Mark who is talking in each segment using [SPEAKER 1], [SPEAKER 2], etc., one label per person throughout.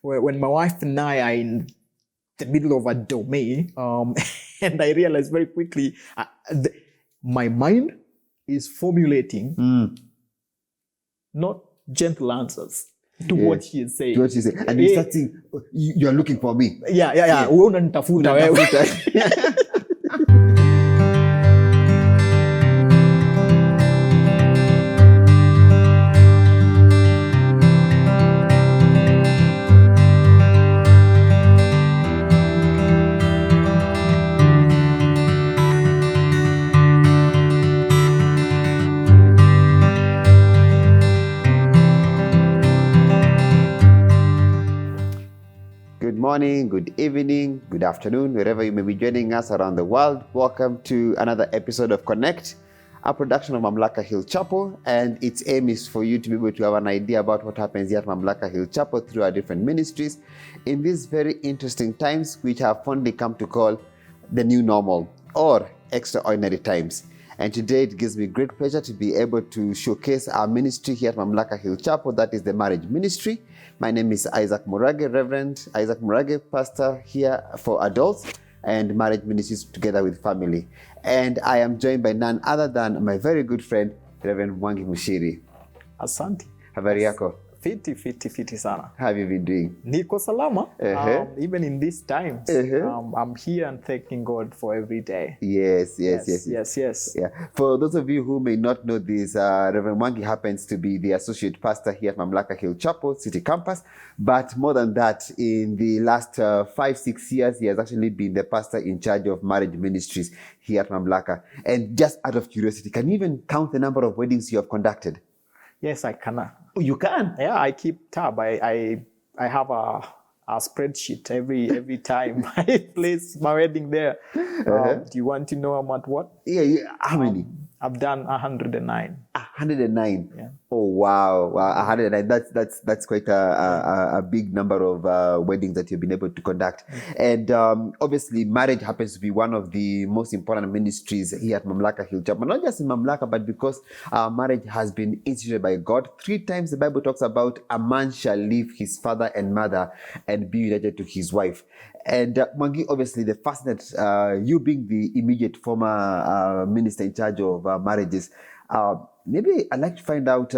[SPEAKER 1] when my wife and I are in the middle of a domain, and I realized very quickly, my mind is formulating not gentle answers to what she is saying.
[SPEAKER 2] To what she said. And you start saying, you are looking for me.
[SPEAKER 1] Yeah. Unanitafuta wewe.
[SPEAKER 2] Good morning, good evening, good afternoon, wherever you may be joining us around the world. Welcome to another episode of Connect, a production of Mamlaka Hill Chapel, and its aim is for you to be able to have an idea about what happens here at Mamlaka Hill Chapel through our different ministries in these very interesting times, which have fondly come to call the new normal or extraordinary times. And today it gives me great pleasure to be able to showcase our ministry here at Mamlaka Hill Chapel, that is the marriage ministry. My name is Isaac Murage, Reverend Isaac Murage, pastor here for adults and marriage ministries together with family. And I am joined by none other than my very good friend, Reverend Mwangi Mushiri.
[SPEAKER 1] Asante.
[SPEAKER 2] Habari yako?
[SPEAKER 1] Fiti sana.
[SPEAKER 2] How have you been doing?
[SPEAKER 1] Niko salama. Even in these times, I'm here and thanking God for every day.
[SPEAKER 2] Yes.
[SPEAKER 1] Yeah.
[SPEAKER 2] For those of you who may not know this, Reverend Mwangi happens to be the associate pastor here at Mamlaka Hill Chapel City Campus. But more than that, in the last 5-6 years, he has actually been the pastor in charge of marriage ministries here at Mamlaka. And just out of curiosity, can you even count the number of weddings you have conducted?
[SPEAKER 1] Yes, I can.
[SPEAKER 2] Oh, you can?
[SPEAKER 1] Yeah, I keep tab. I have a spreadsheet every time I place my wedding there. Do you want to know I'm at what?
[SPEAKER 2] Yeah. How many?
[SPEAKER 1] I've done 109.
[SPEAKER 2] 109.
[SPEAKER 1] Yeah.
[SPEAKER 2] Oh wow, 109. That's quite a big number of weddings that you've been able to conduct. And obviously, marriage happens to be one of the most important ministries here at Mamlaka Hill Chapel. Not just in Mamlaka, but because marriage has been instituted by God. 3 times the Bible talks about a man shall leave his father and mother and be united to his wife. And Mwangi, obviously, the fact that you being the immediate former minister in charge of marriages, maybe I'd like to find out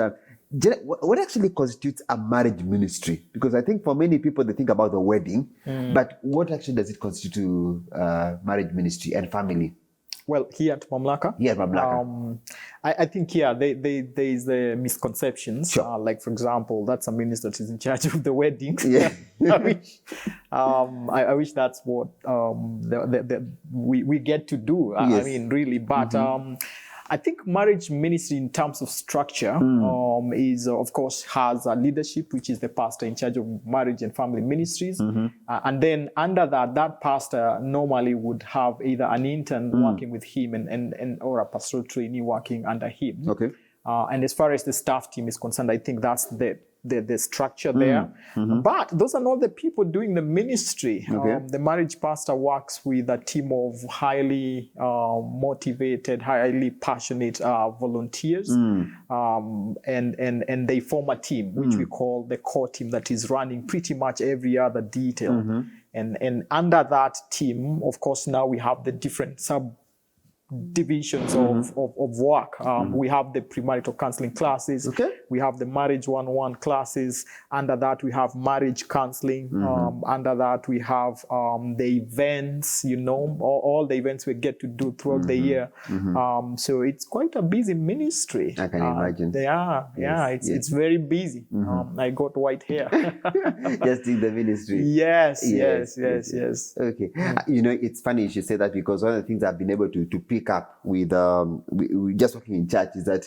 [SPEAKER 2] what actually constitutes a marriage ministry? Because I think for many people, they think about the wedding, but what actually does it constitute to marriage ministry and family?
[SPEAKER 1] Well, here at Mamlaka, I think there is the misconceptions.
[SPEAKER 2] Sure.
[SPEAKER 1] Like, for example, that's a minister that is in charge of the weddings.
[SPEAKER 2] Yeah.
[SPEAKER 1] I wish that's what we get to do.
[SPEAKER 2] Yes.
[SPEAKER 1] I mean, really, but I think marriage ministry in terms of structure is, of course, has a leadership, which is the pastor in charge of marriage and family ministries. And then under that pastor normally would have either an intern working with him and or a pastoral trainee working under him.
[SPEAKER 2] Okay.
[SPEAKER 1] And as far as the staff team is concerned, I think that's the structure there. But those are not the people doing the ministry.
[SPEAKER 2] Okay.
[SPEAKER 1] The marriage pastor works with a team of highly motivated, highly passionate volunteers. And they form a team, which we call the core team, that is running pretty much every other detail. And under that team, of course, now we have the different divisions of work. We have the premarital counseling classes.
[SPEAKER 2] Okay.
[SPEAKER 1] We have the marriage 101 classes. Under that, we have marriage counseling. Under that, we have the events, all the events we get to do throughout the year. So it's quite a busy ministry.
[SPEAKER 2] I can imagine.
[SPEAKER 1] It's very busy. I got white hair.
[SPEAKER 2] Just in the ministry.
[SPEAKER 1] Yes.
[SPEAKER 2] Okay. It's funny you should say that, because one of the things I've been able to pick up with just working in church is that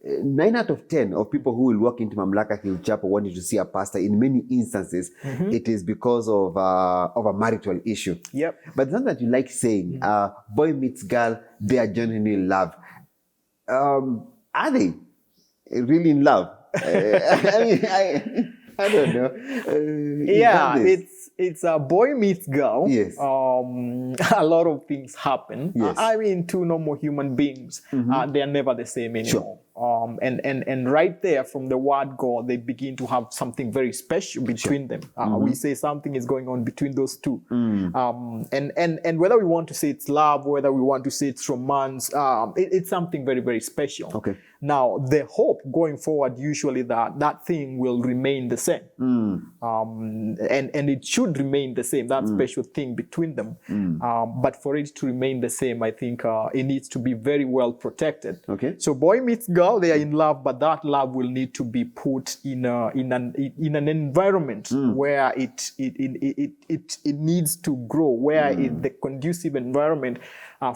[SPEAKER 2] 9 out of 10 of people who will walk into Mamlaka Hill Chapel wanting to see a pastor, in many instances, it is because of a marital issue.
[SPEAKER 1] Yep.
[SPEAKER 2] But it's not that you like saying, boy meets girl, they are genuinely in love. Are they really in love? I don't know.
[SPEAKER 1] It's a boy meets girl.
[SPEAKER 2] Yes.
[SPEAKER 1] A lot of things happen.
[SPEAKER 2] Yes.
[SPEAKER 1] I mean, 2 normal human beings, they are never the same anymore. And right there from the word go, they begin to have something very special between them. We say something is going on between those two. And whether we want to say it's love, whether we want to say it's romance, it's something very, very special.
[SPEAKER 2] Okay.
[SPEAKER 1] Now, the hope going forward, usually that thing will remain the same. And it should remain the same, that special thing between them. But for it to remain the same, I think it needs to be very well protected.
[SPEAKER 2] Okay.
[SPEAKER 1] So boy meets girl, they are in love, but that love will need to be put in an environment where it needs to grow, where the conducive environment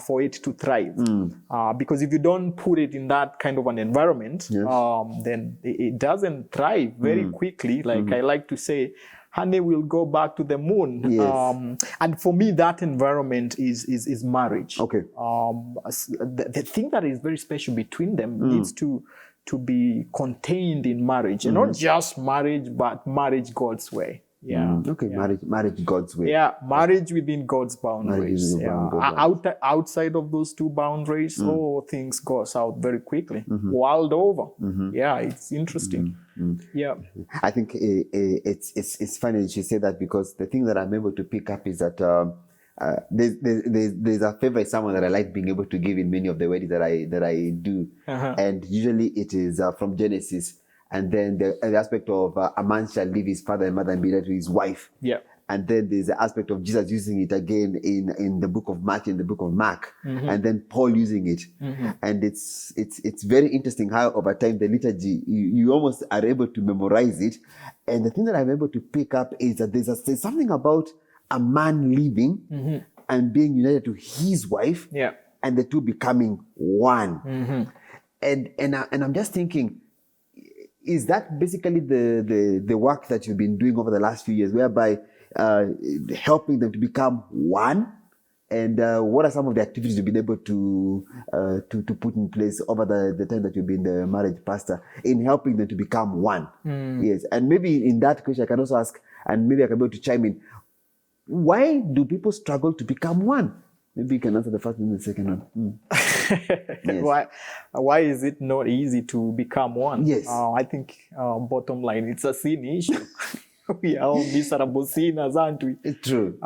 [SPEAKER 1] for it to thrive. Because if you don't put it in that kind of an environment, then it doesn't thrive very quickly. Like I like to say, honey will go back to the moon. And for me, that environment is marriage.
[SPEAKER 2] Okay.
[SPEAKER 1] The thing that is very special between them needs to be contained in marriage, and not just marriage, but marriage God's way.
[SPEAKER 2] Okay. Marriage God's way.
[SPEAKER 1] Marriage within God's boundaries. Outside of those two boundaries, things go south very quickly, world over. It's interesting.
[SPEAKER 2] I think it's funny that you say that, because the thing that I'm able to pick up is that there's a favorite someone that I like being able to give in many of the weddings that I do, and usually it is from Genesis. And then the aspect of a man shall leave his father and mother and be led to his wife. And then there's the aspect of Jesus using it again in the book of Matthew, in the book of Mark, and then Paul using it. And it's very interesting how over time the liturgy, you almost are able to memorize it. And the thing that I'm able to pick up is that there's something about a man leaving and being united to his wife, and the two becoming one. And I'm just thinking, is that basically the work that you've been doing over the last few years, whereby helping them to become one? And what are some of the activities you've been able to put in place over the time that you've been the marriage pastor in helping them to become one? Yes, and maybe in that question I can also ask, and maybe I can be able to chime in, why do people struggle to become one? Maybe you can answer the first and the second one.
[SPEAKER 1] Yes. Why is it not easy to become one?
[SPEAKER 2] Yes.
[SPEAKER 1] I think bottom line, it's a sin issue. We are all miserable sinners, aren't we?
[SPEAKER 2] It's true.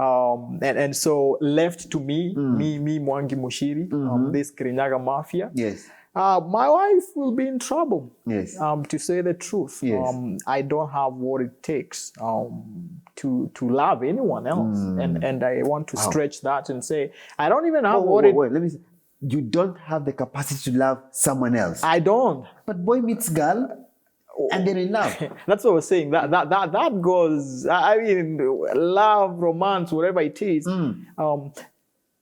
[SPEAKER 1] And so left to me, Mwangi Mushiri, this Kirinyaga Mafia.
[SPEAKER 2] Yes.
[SPEAKER 1] My wife will be in trouble.
[SPEAKER 2] Yes.
[SPEAKER 1] To say the truth.
[SPEAKER 2] Yes.
[SPEAKER 1] I don't have what it takes to love anyone else. And I want to stretch that and say, I don't even have
[SPEAKER 2] wait, let me say, you don't have the capacity to love someone else.
[SPEAKER 1] I don't.
[SPEAKER 2] But boy meets girl, and they're in love.
[SPEAKER 1] That's what I was saying. That goes, I mean, love, romance, whatever it is.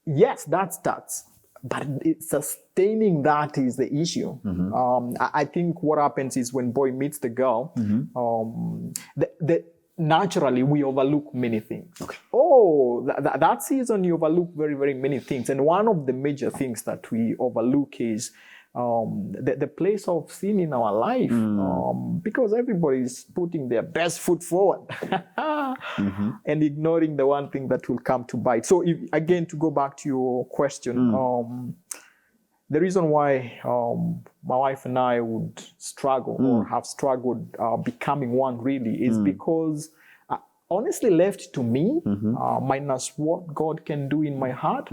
[SPEAKER 1] Yes, that starts. But sustaining that is the issue. I think what happens is when boy meets the girl, naturally we overlook many things. That season you overlook very, very many things. And one of the major things that we overlook is the place of sin in our life, because everybody is putting their best foot forward and ignoring the one thing that will come to bite. So again, to go back to your question, the reason why my wife and I would struggle or have struggled becoming one really is because honestly, left to me, minus what God can do in my heart,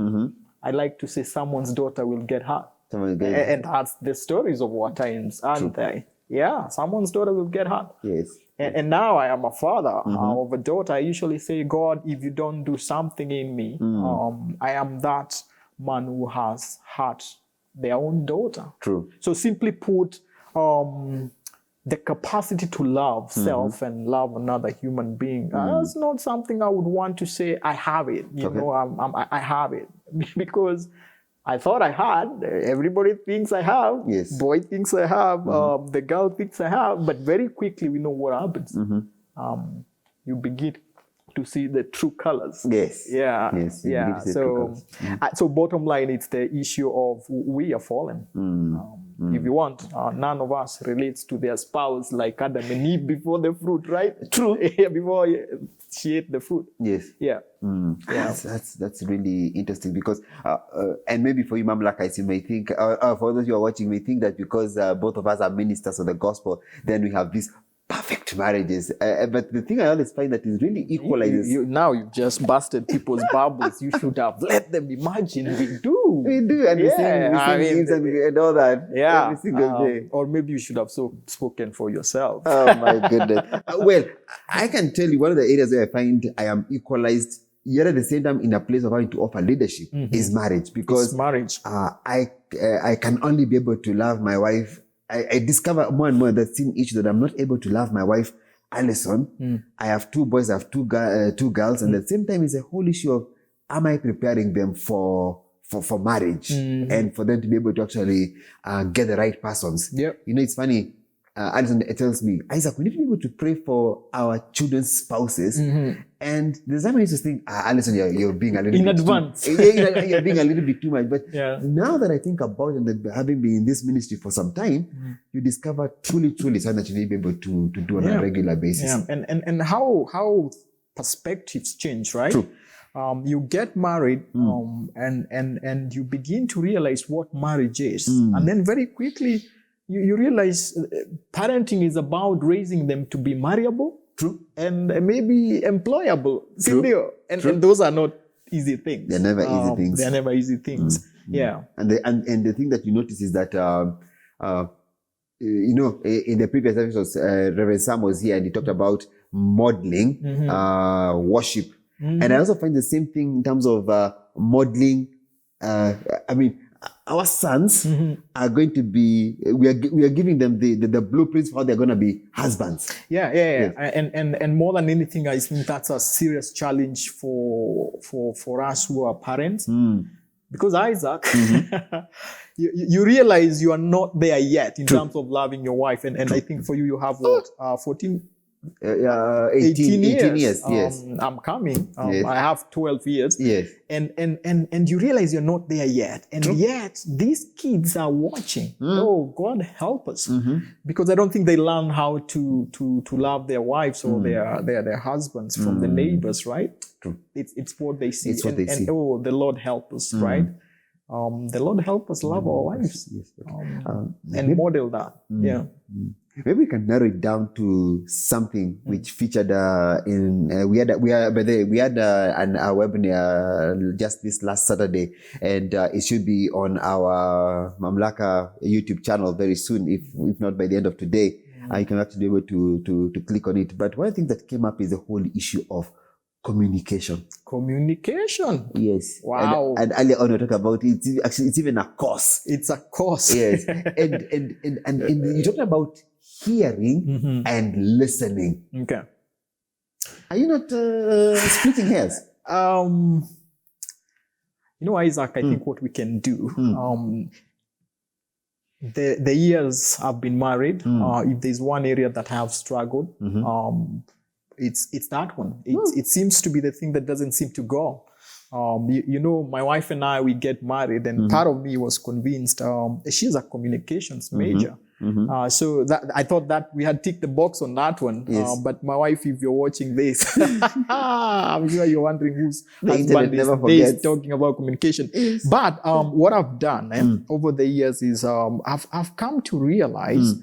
[SPEAKER 1] I like to say someone's daughter will get hurt. And that's the stories of war times, aren't they? Yeah, someone's daughter will get hurt.
[SPEAKER 2] Yes.
[SPEAKER 1] And now I am a father of a daughter. I usually say, God, if you don't do something in me, I am that man who has hurt their own daughter.
[SPEAKER 2] True.
[SPEAKER 1] So simply put, the capacity to love self and love another human being, that's not something I would want to say I have it. You know, I have it. Because I thought I had. Everybody thinks I have.
[SPEAKER 2] Yes.
[SPEAKER 1] Boy thinks I have. The girl thinks I have. But very quickly we know what happens. You begin to see the true colors.
[SPEAKER 2] Yes.
[SPEAKER 1] Yeah.
[SPEAKER 2] Yes.
[SPEAKER 1] Yeah. So bottom line, it's the issue of we are fallen. If you want, none of us relates to their spouse like Adam and Eve before the fruit, right?
[SPEAKER 2] True.
[SPEAKER 1] Before she ate the fruit.
[SPEAKER 2] Yes.
[SPEAKER 1] Yeah.
[SPEAKER 2] Yeah. That's really interesting because, and maybe for you, Mom Lakais, you may think, for those who are watching, may think that because both of us are ministers of the gospel, then we have these perfect marriages. But the thing I always find that is really equalizes.
[SPEAKER 1] Now you've just busted people's bubbles. You should have let them imagine. We do.
[SPEAKER 2] We do, and we sing hymns and all that every single day.
[SPEAKER 1] Or maybe you should have spoken for yourself.
[SPEAKER 2] Oh my goodness. Well, I can tell you one of the areas where I find I am equalized, yet at the same time in a place of having to offer leadership is marriage. Because I can only be able to love my wife. I discover more and more that same issue that I'm not able to love my wife, Alison. I have 2 boys, I have 2 girls, and at the same time it's a whole issue of, am I preparing them for marriage and for them to be able to actually get the right persons?
[SPEAKER 1] Yep.
[SPEAKER 2] You know, it's funny. Alison tells me, Isaac, we need to be able to pray for our children's spouses. And there's time I used to think, Alison, you're being a little
[SPEAKER 1] in
[SPEAKER 2] bit
[SPEAKER 1] advance.
[SPEAKER 2] you're being a little bit too much. But
[SPEAKER 1] now
[SPEAKER 2] that I think about it, and having been in this ministry for some time, you discover truly something that you need to be able to do on a regular basis.
[SPEAKER 1] Yeah. And how perspectives change, right?
[SPEAKER 2] True.
[SPEAKER 1] You get married and you begin to realize what marriage is. And then very quickly, you realize parenting is about raising them to be marriable.
[SPEAKER 2] True.
[SPEAKER 1] And maybe employable. True. And those are not easy things.
[SPEAKER 2] They're never easy things.
[SPEAKER 1] They're never easy things. Yeah.
[SPEAKER 2] And the thing that you notice is that, you know, in the previous episodes, Reverend Sam was here and he talked about modeling worship. And I also find the same thing in terms of modeling. I mean, our sons are going to be, we are giving them the blueprints for how they're going to be husbands.
[SPEAKER 1] Yeah. And more than anything, I think that's a serious challenge for us who are parents. Because Isaac, you realize you are not there yet in terms of loving your wife. And I think for you, you have what? 18 years.
[SPEAKER 2] Yes.
[SPEAKER 1] I'm coming. I have 12 years.
[SPEAKER 2] Yes.
[SPEAKER 1] And you realize you're not there yet. And yet these kids are watching. Oh, God help us. Because I don't think they learn how to love their wives or their husbands from the neighbors, right?
[SPEAKER 2] True.
[SPEAKER 1] It's what they see.
[SPEAKER 2] It's what they see.
[SPEAKER 1] Oh, the Lord help us, right? The Lord help us love our wives.
[SPEAKER 2] Yes.
[SPEAKER 1] And model that. Yeah.
[SPEAKER 2] Maybe we can narrow it down to something which featured we had a webinar just this last Saturday, and it should be on our Mamlaka YouTube channel very soon, if not by the end of today. You can actually be able to click on it. But one thing that came up is the whole issue of communication.
[SPEAKER 1] Communication.
[SPEAKER 2] Yes.
[SPEAKER 1] Wow.
[SPEAKER 2] And earlier on we talked about it. It's even a course.
[SPEAKER 1] It's a course.
[SPEAKER 2] Yes. and you talked about hearing and listening.
[SPEAKER 1] Okay.
[SPEAKER 2] Are you not splitting hairs?
[SPEAKER 1] You know, Isaac, I think what we can do, the years I've been married, if there's one area that I have struggled, it's that one. It seems to be the thing that doesn't seem to go. You know, my wife and I, we get married, and part of me was convinced she's a communications major. So that I thought that we had ticked the box on that one. Yes. But my wife, if you're watching this, I'm sure you're wondering whose husband is this talking about communication. Yes. But what I've done over the years is I've come to realize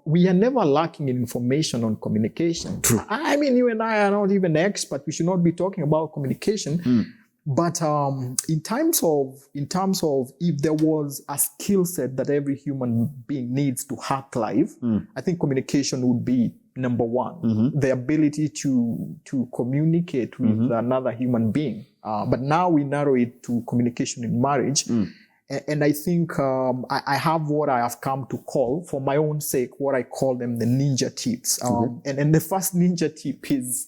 [SPEAKER 1] we are never lacking in information on communication.
[SPEAKER 2] True.
[SPEAKER 1] I mean, you and I are not even experts. We should not be talking about communication. But in terms of if there was a skill set that every human being needs to hack life, I think communication would be number one. The ability to communicate with another human being. But now we narrow it to communication in marriage. And I think I have what I have come to call, for my own sake, what I call them the ninja tips. And the first ninja tip is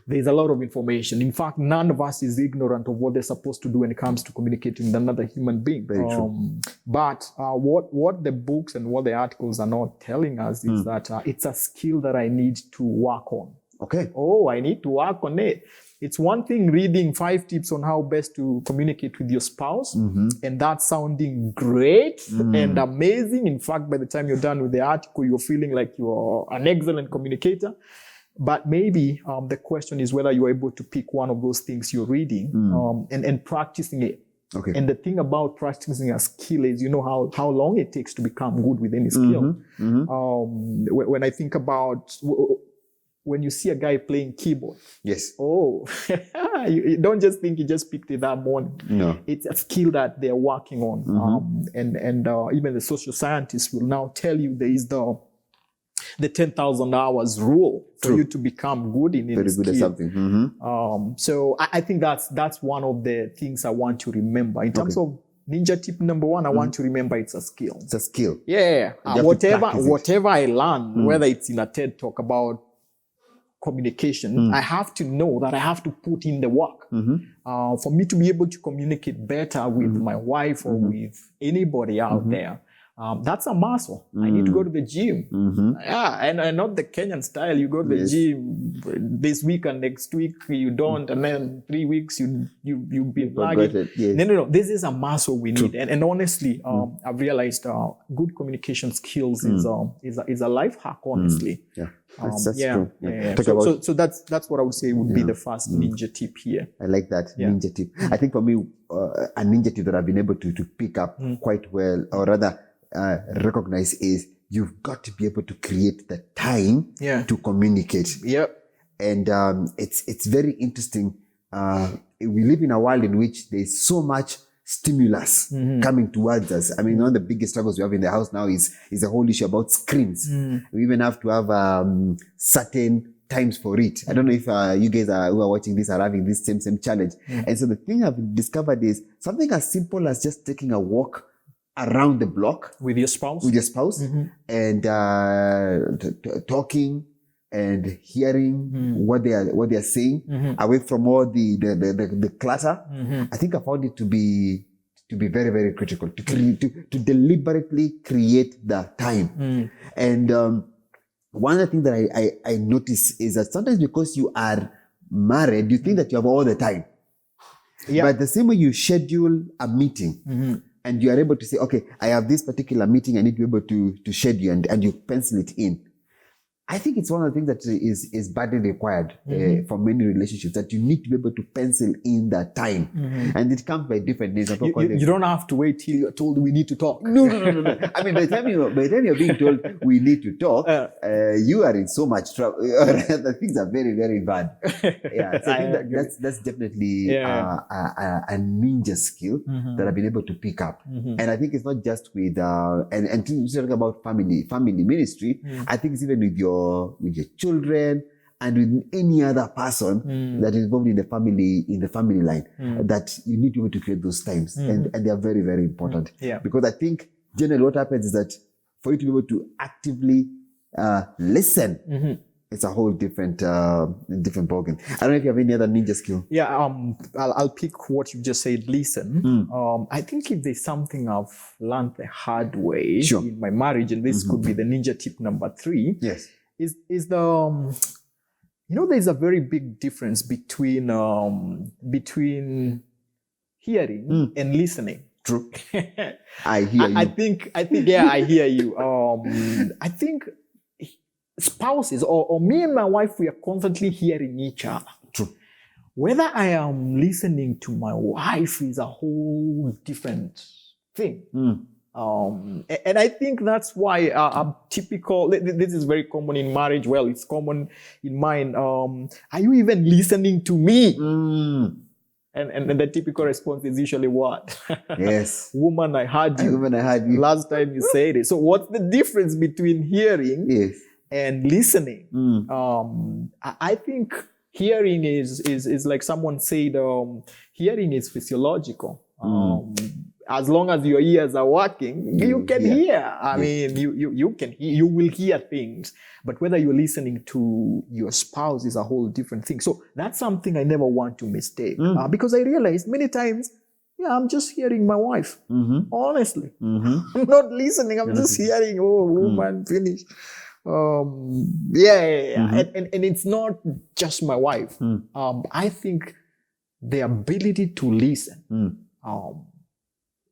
[SPEAKER 1] there's a lot of information. In fact, none of us is ignorant of what they're supposed to do when it comes to communicating with another human being.
[SPEAKER 2] Very true.
[SPEAKER 1] But what the books and what the articles are not telling us is that it's a skill that I need to work on.
[SPEAKER 2] Okay.
[SPEAKER 1] Oh, I need to work on it. It's one thing reading 5 tips on how best to communicate with your spouse, and that's sounding great and amazing. In fact, by the time you're done with the article, you're feeling like you're an excellent communicator. But maybe the question is whether you're able to pick one of those things you're reading and practicing it.
[SPEAKER 2] Okay.
[SPEAKER 1] And the thing about practicing a skill is, you know how long it takes to become good with any skill. When I think about when you see a guy playing keyboard,
[SPEAKER 2] Yes.
[SPEAKER 1] oh, you don't just think he just picked it that morning.
[SPEAKER 2] No.
[SPEAKER 1] It's a skill that they're working on. And even the social scientists will now tell you there is the 10,000 hours rule for you to become good in any skill. Very good at something. So I think that's one of the things I want to remember. In terms of ninja tip number 1, I want to remember it's a skill.
[SPEAKER 2] It's a skill.
[SPEAKER 1] Yeah. Whatever I learn, whether it's in a TED talk about communication, I have to know that I have to put in the work for me to be able to communicate better with my wife or with anybody out there. That's a muscle. I need to go to the gym. Yeah, and not the Kenyan style. You go to the gym this week and next week you don't, and then 3 weeks you've been lagging. Yes. No. This is a muscle we need. And honestly, I've realized good communication skills is a life hack. Honestly.
[SPEAKER 2] Yeah. That's true. Yeah.
[SPEAKER 1] So that's what I would say would be the first ninja tip here.
[SPEAKER 2] I like that ninja tip. I think for me, a ninja tip that I've been able to pick up quite well, or rather recognize, is you've got to be able to create the time to communicate.
[SPEAKER 1] Yep.
[SPEAKER 2] And it's very interesting. We live in a world in which there's so much stimulus coming towards us. I mean, one of the biggest struggles we have in the house now is the whole issue about screens. We even have to have certain times for it. I don't know if you guys who are watching this are having this same challenge. And so the thing I've discovered is something as simple as just taking a walk around the block
[SPEAKER 1] with your spouse,
[SPEAKER 2] and talking and hearing what they are saying, away from all the clutter. I think I found it to be very, very critical to deliberately create the time. And one of the things that I notice is that sometimes because you are married, you think that you have all the time. But the same way you schedule a meeting, and you are able to say, okay, I have this particular meeting I need to be able to schedule, and you pencil it in. I think it's one of the things that is badly required for many relationships, that you need to be able to pencil in that time. And it comes by different names.
[SPEAKER 1] You don't have to wait till you're told we need to talk.
[SPEAKER 2] No. I mean, by the time you're being told we need to talk, you are in so much trouble. The things are very, very bad. Yeah, so I think that's definitely a ninja skill that I've been able to pick up. And I think it's not just with and to talk about family ministry. I think it's even with your children and with any other person that is involved in the family line, that you need to be able to create those times, and they are very, very important. Because I think generally what happens is that for you to be able to actively listen, it's a whole different ballgame. I don't know if you have any other ninja skill.
[SPEAKER 1] I'll pick what you just said, listen. I think if there's something I've learned the hard way in my marriage, and this could be the ninja tip number 3, is the there's a very big difference between hearing and listening.
[SPEAKER 2] True. I hear you.
[SPEAKER 1] I think I hear you. I think spouses or me and my wife, we are constantly hearing each other.
[SPEAKER 2] True.
[SPEAKER 1] Whether I am listening to my wife is a whole different thing. And I think that's why a typical, this is very common in marriage. Well, it's common in mine. Are you even listening to me? And the typical response is usually what?
[SPEAKER 2] Yes.
[SPEAKER 1] Woman, I heard you.
[SPEAKER 2] Woman, I heard you.
[SPEAKER 1] Last time you said it. So what's the difference between hearing and listening? I think hearing is like someone said, hearing is physiological. As long as your ears are working, you can hear. I mean, you can hear, you will hear things. But whether you're listening to your spouse is a whole different thing. So that's something I never want to mistake. Because I realized many times, I'm just hearing my wife. Honestly. I'm not listening. I'm just hearing, woman, finish. And it's not just my wife. I think the ability to listen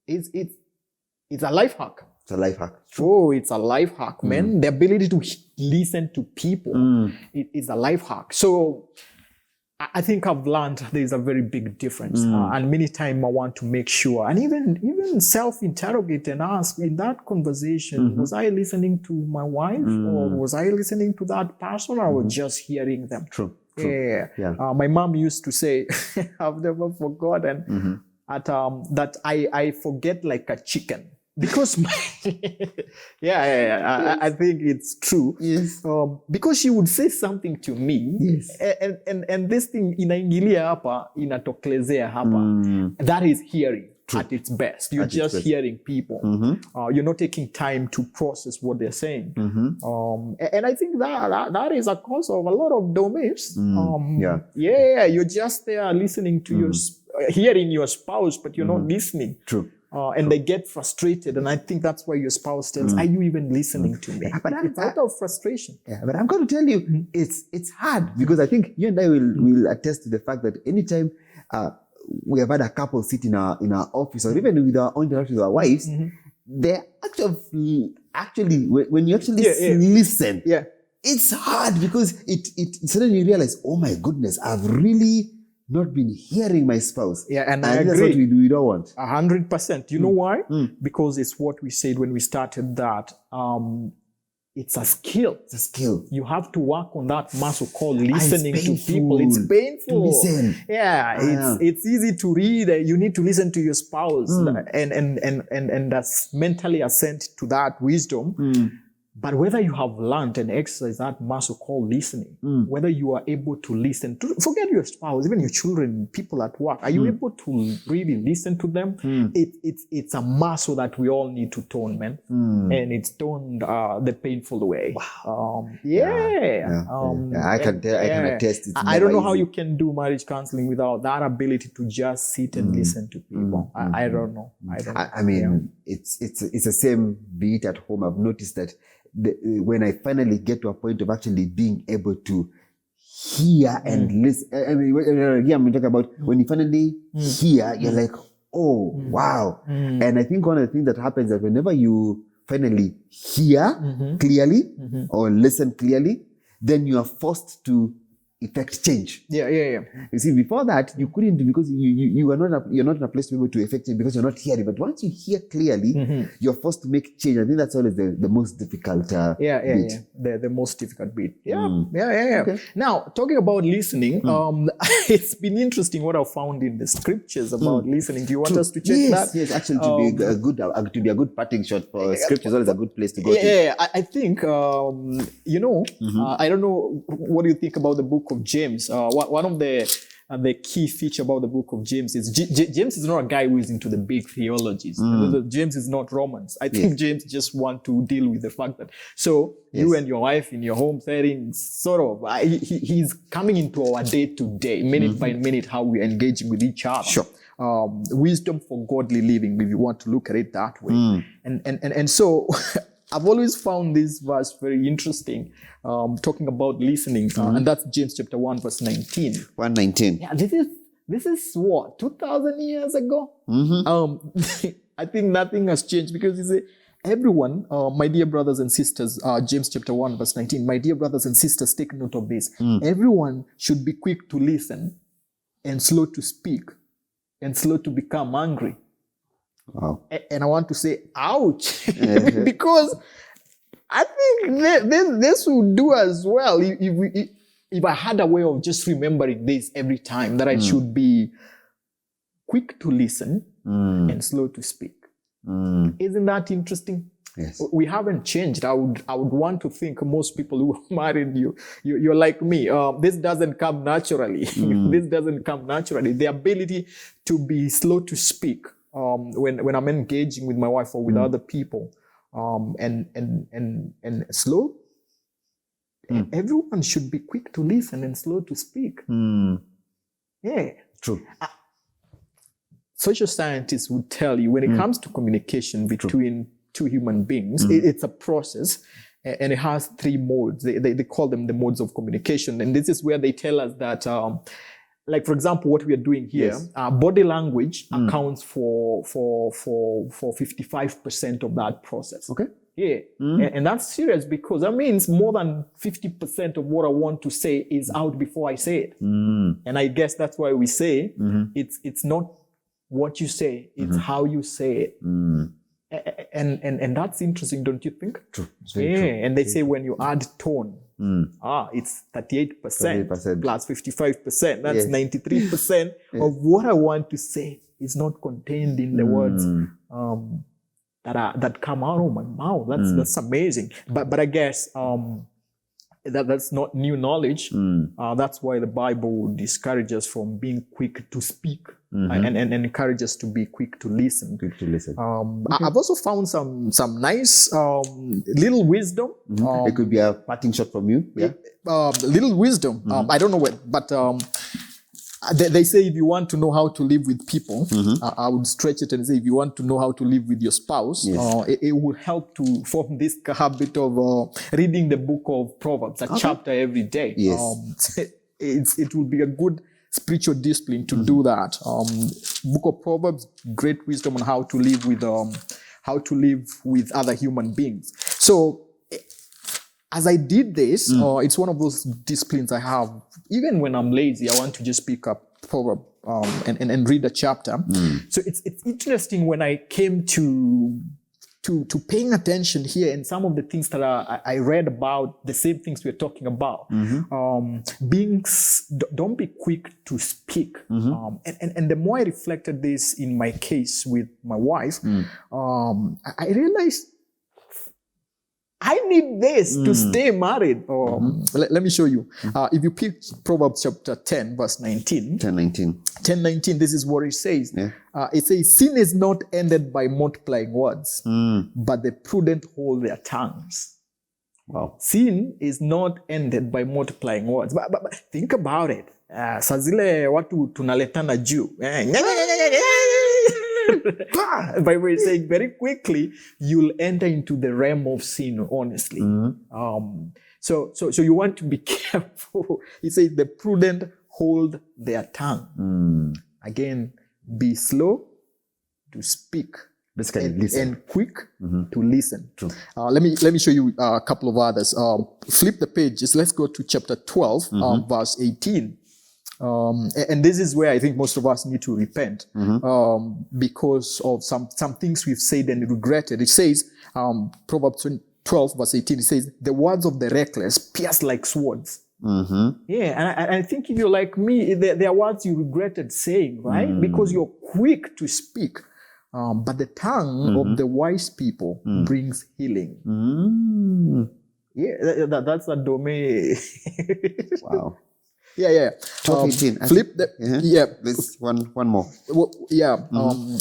[SPEAKER 1] it's a life hack.
[SPEAKER 2] It's a life hack.
[SPEAKER 1] Oh, it's a life hack, man. The ability to listen to people is a life hack. So I think I've learned there's a very big difference. And many times I want to make sure, and even self-interrogate and ask in that conversation, was I listening to my wife or was I listening to that person or was just hearing them?
[SPEAKER 2] True.
[SPEAKER 1] Yeah. My mom used to say, I've never forgotten that I forget like a chicken. Because I think it's true.
[SPEAKER 2] Yes.
[SPEAKER 1] Because she would say something to me.
[SPEAKER 2] Yes.
[SPEAKER 1] And this thing inaingilia hapa, inatokelezea hapa. That is hearing at its best. You're just hearing people. You're not taking time to process what they're saying. And I think that is a cause of a lot of domains. You're just there listening to your hearing your spouse, but you're not listening.
[SPEAKER 2] True.
[SPEAKER 1] And they get frustrated, and I think that's why your spouse tells, "Are you even listening to me?" But it's out of frustration.
[SPEAKER 2] Yeah, but I'm going to tell you, it's hard because I think you and I will attest to the fact that anytime we have had a couple sit in our office, or even with our own interactions with our wives, they're actually when you actually listen, it's hard because it suddenly you realize, oh my goodness, I've really not been hearing my spouse.
[SPEAKER 1] Yeah, and I
[SPEAKER 2] agree.
[SPEAKER 1] agree.
[SPEAKER 2] That's what we don't want.
[SPEAKER 1] 100%. You know why? Because it's what we said when we started that. It's a skill.
[SPEAKER 2] It's a skill.
[SPEAKER 1] You have to work on that muscle called listening to people. It's painful.
[SPEAKER 2] To listen.
[SPEAKER 1] Yeah, it's easy to read. You need to listen to your spouse and that's mentally assent to that wisdom. But whether you have learned and exercised that muscle called listening, whether you are able to listen to, forget your spouse, even your children, people at work, are you able to really listen to them? It's a muscle that we all need to tone, man. And it's toned the painful way.
[SPEAKER 2] Wow.
[SPEAKER 1] I
[SPEAKER 2] can attest.
[SPEAKER 1] I don't know how you can do marriage counseling without that ability to just sit and listen to people. I don't know.
[SPEAKER 2] I mean, it's the same, be it at home. I've noticed that when I finally get to a point of actually being able to hear and listen, I mean, I'm talking about when you finally hear, you're like, oh, wow. And I think one of the things that happens is that whenever you finally hear clearly or listen clearly, then you are forced to effect change.
[SPEAKER 1] Yeah.
[SPEAKER 2] You see, before that, you couldn't, because you're not in a place to be able to effect change because you're not hearing. But once you hear clearly, you're forced to make change. I think that's always the most difficult bit.
[SPEAKER 1] The most difficult bit. Yeah.
[SPEAKER 2] Okay.
[SPEAKER 1] Now, talking about listening, it's been interesting what I found in the scriptures about listening. Do you want us to check that?
[SPEAKER 2] Yes, actually, to be a good parting shot for scriptures, always a good place to go to.
[SPEAKER 1] Yeah, I think, I don't know, what do you think about the book of James? One of the key feature about the book of James is James is not a guy who is into the big theologies. James is not Romans. I think James just want to deal with the fact that you and your wife in your home setting, sort of, he's coming into our day to day, minute by minute, how we're engaging with each other.
[SPEAKER 2] Sure.
[SPEAKER 1] Wisdom for godly living, if you want to look at it that way. And so I've always found this verse very interesting, talking about listening, and that's James chapter 1, verse 19.
[SPEAKER 2] 1:19.
[SPEAKER 1] Yeah, this is what, 2,000 years ago? I think nothing has changed because you say, everyone, my dear brothers and sisters, James chapter 1, verse 19, my dear brothers and sisters, take note of this. Everyone should be quick to listen and slow to speak and slow to become angry.
[SPEAKER 2] Wow.
[SPEAKER 1] And I want to say, ouch, because I think this would do as well if I had a way of just remembering this every time, that I should be quick to listen and slow to speak. Isn't that interesting?
[SPEAKER 2] Yes.
[SPEAKER 1] We haven't changed. I would want to think most people who are married, you're like me. This doesn't come naturally. This doesn't come naturally. The ability to be slow to speak when I'm engaging with my wife or with other people, and slow. Everyone should be quick to listen and slow to speak. Yeah.
[SPEAKER 2] True.
[SPEAKER 1] Social scientists would tell you when it comes to communication between two human beings, it's a process, and it has 3 modes. They call them the modes of communication. And this is where they tell us that, like, for example, what we are doing here, body language accounts for 55% of that process.
[SPEAKER 2] Okay.
[SPEAKER 1] Yeah. And that's serious, because that means more than 50% of what I want to say is out before I say it. And I guess that's why we say it's not what you say, it's how you say it. And that's interesting, don't you think?
[SPEAKER 2] True. It's very true.
[SPEAKER 1] And they say when you add tone, it's 38% plus 55%. That's 93% of what I want to say is not contained in the words that come out of my mouth. That's amazing. But I guess that's not new knowledge. That's why the Bible discourages us from being quick to speak and encourages us to be quick to listen.
[SPEAKER 2] Quick to listen.
[SPEAKER 1] I've also found some nice little wisdom.
[SPEAKER 2] It could be a parting shot from you. Yeah.
[SPEAKER 1] Little wisdom. I don't know what, but they say if you want to know how to live with people, I would stretch it and say if you want to know how to live with your spouse, it will help to form this habit of reading the book of Proverbs, a chapter every day.
[SPEAKER 2] Yes.
[SPEAKER 1] It will be a good spiritual discipline to do that. Book of Proverbs, great wisdom on how to live with other human beings. So as I did this, it's one of those disciplines I have. Even when I'm lazy, I want to just pick up Proverbs and read a chapter. So it's interesting when I came to paying attention here, and some of the things that I read about, the same things we're talking about. Don't be quick to speak. And the more I reflected this in my case with my wife, I realized I need this to stay married. Let me show you. If you pick Proverbs chapter 10, verse 19. 10:19, this is what it says. It says, sin is not ended by multiplying words, but the prudent hold their tongues.
[SPEAKER 2] Wow.
[SPEAKER 1] Sin is not ended by multiplying words. But think about it. Saa zile watu tunaletana juu. Bible is saying very quickly you'll enter into the realm of sin, honestly. So you want to be careful. He says the prudent hold their tongue. Again, be slow to speak.
[SPEAKER 2] Basically, listen.
[SPEAKER 1] And quick to listen. True. Let me show you a couple of others. Flip the pages. Let's go to chapter 12, verse 18. And this is where I think most of us need to repent because of some things we've said and regretted. It says, Proverbs 12, verse 18, it says, the words of the reckless pierce like swords. Yeah, and I think if you're like me, there are words you regretted saying, right? Because you're quick to speak. But the tongue of the wise people brings healing. Yeah, that's a domain.
[SPEAKER 2] Wow.
[SPEAKER 1] Yeah.
[SPEAKER 2] 18.
[SPEAKER 1] Flip the
[SPEAKER 2] There's one more.
[SPEAKER 1] Well,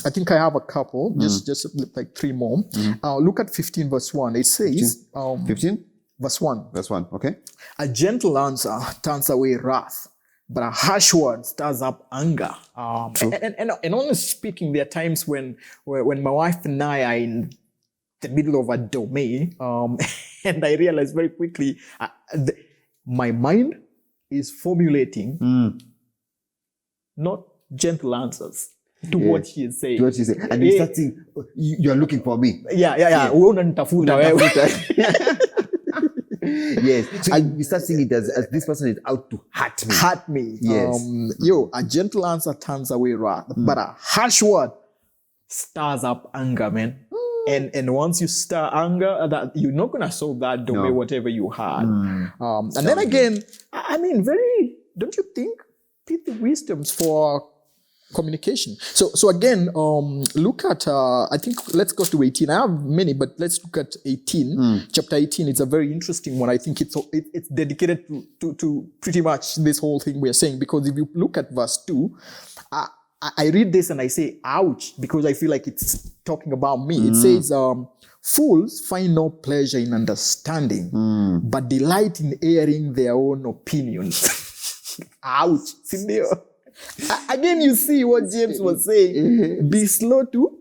[SPEAKER 1] I think I have a couple. Just like 3 more. Look at 15 verse 1. It says
[SPEAKER 2] 15
[SPEAKER 1] verse 1.
[SPEAKER 2] Verse 1. Okay.
[SPEAKER 1] A gentle answer turns away wrath, but a harsh word stirs up anger. And honestly speaking, there are times when my wife and I are in the middle of a domain, and I realize very quickly my mind is formulating not gentle answers to what she is saying.
[SPEAKER 2] To what she said. And you start saying, you're looking for me.
[SPEAKER 1] Yeah.
[SPEAKER 2] Yes. So you start seeing it as this person is out to hurt me. Yes.
[SPEAKER 1] A gentle answer turns away wrath, but a harsh word stirs up anger, man. And once you stir anger, that you're not gonna solve that domain, whatever you had. And then again, I mean, don't you think? Pithy wisdoms for communication. So again, look at I think let's go to 18. I have many, but let's look at 18. Chapter 18. It's a very interesting one. I think it's dedicated to pretty much this whole thing we are saying, because if you look at verse 2. I read this and I say, ouch, because I feel like it's talking about me. It says, fools find no pleasure in understanding, but delight in airing their own opinions. Ouch. Again, you see what James was saying. Be slow to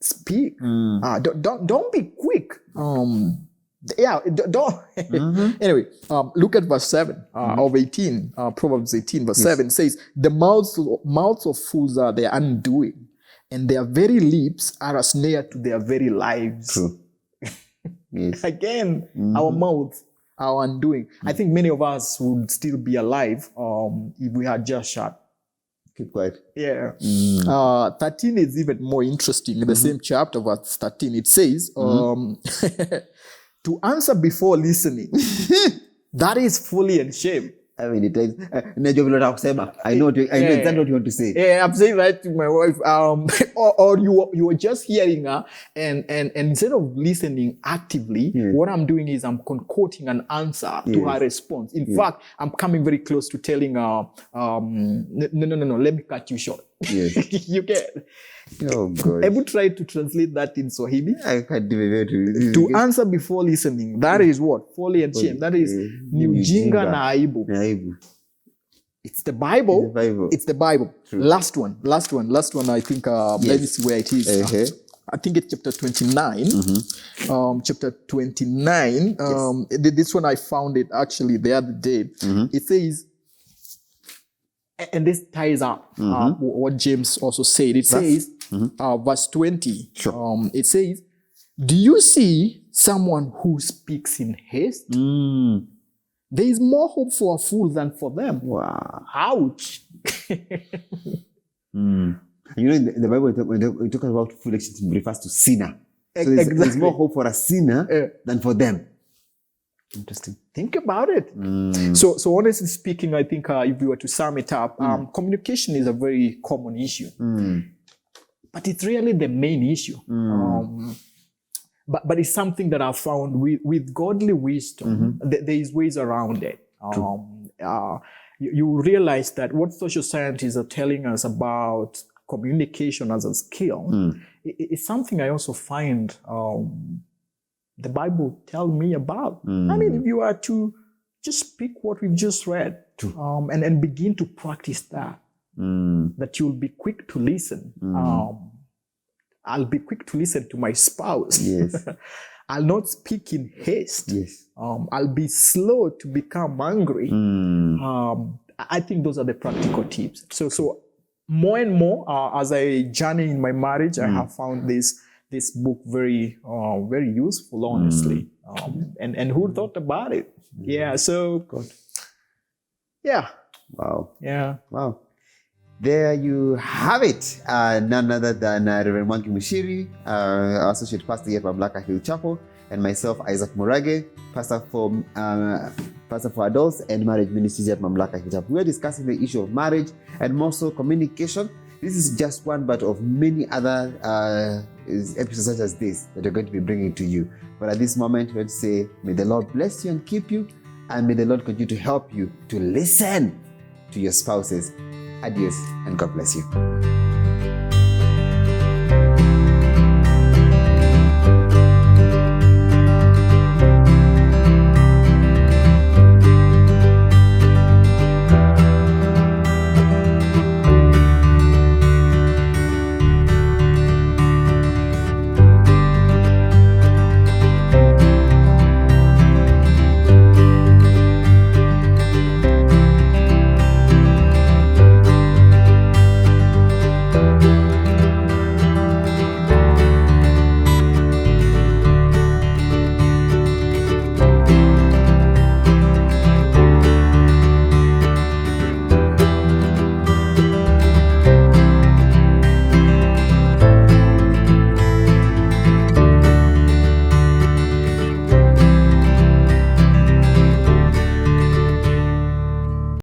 [SPEAKER 1] speak. Don't be quick. Yeah, don't. Anyway, look at verse 7 of 18, Proverbs 18, verse 7 says, the mouths of fools are their undoing, and their very lips are a snare to their very lives.
[SPEAKER 2] True. Yes.
[SPEAKER 1] Again, our mouths, our undoing. I think many of us would still be alive if we had just shut.
[SPEAKER 2] Keep quiet.
[SPEAKER 1] Yeah. 13 is even more interesting. In the same chapter, verse 13, it says, to answer before listening, that is folly and shame.
[SPEAKER 2] I mean, it is. I know exactly what you want to say.
[SPEAKER 1] Yeah, I'm saying that to my wife. Or you were just hearing her, and instead of listening actively, what I'm doing is I'm concocting an answer to her response. In fact, I'm coming very close to telling her, no, let me cut you short. Yes. You get.
[SPEAKER 2] Oh God.
[SPEAKER 1] Able try to translate that in Swahili.
[SPEAKER 2] I can't do it.
[SPEAKER 1] To answer before listening. That is what? Folly and shame. That is ni ujinga na aibu. It's the Bible. It's the Bible. True. Last one. I think, let me see where it is. I think it's chapter 29. Chapter 29. This one I found it actually the other day. It says, and this ties up what James also said. It says, verse 20, it says, do you see someone who speaks in haste? There is more hope for a fool than for them.
[SPEAKER 2] Wow.
[SPEAKER 1] Ouch.
[SPEAKER 2] You know, in the Bible, when we talk about foolishness, it refers to sinner. So there's more hope for a sinner than for them. Interesting.
[SPEAKER 1] Think about it. So honestly speaking, I think if we were to sum it up, communication is a very common issue. But it's really the main issue. But it's something that I've found with godly wisdom, there is ways around it. You realize that what social scientists are telling us about communication as a skill is something I also find the Bible tells me about. I mean, if you are to just pick what we've just read and begin to practice that, that you'll be quick to listen. I'll be quick to listen to my spouse.
[SPEAKER 2] Yes.
[SPEAKER 1] I'll not speak in haste.
[SPEAKER 2] Yes.
[SPEAKER 1] I'll be slow to become angry. I think those are the practical tips. So more and more, as I journey in my marriage, I have found this book very useful, honestly. And who thought about it? Yeah. So
[SPEAKER 2] good.
[SPEAKER 1] Yeah.
[SPEAKER 2] Wow.
[SPEAKER 1] Yeah.
[SPEAKER 2] Wow. There you have it. None other than Reverend Mwangi Mushiri, Associate Pastor here at Mamlaka Hill Chapel, and myself, Isaac Murage, Pastor for Adults and Marriage Ministries at Mamlaka Hill Chapel. We are discussing the issue of marriage and more so communication. This is just one, but of many other episodes such as this that we're going to be bringing to you. But at this moment, let's say, may the Lord bless you and keep you, and may the Lord continue to help you to listen to your spouses. Adios, and God bless you.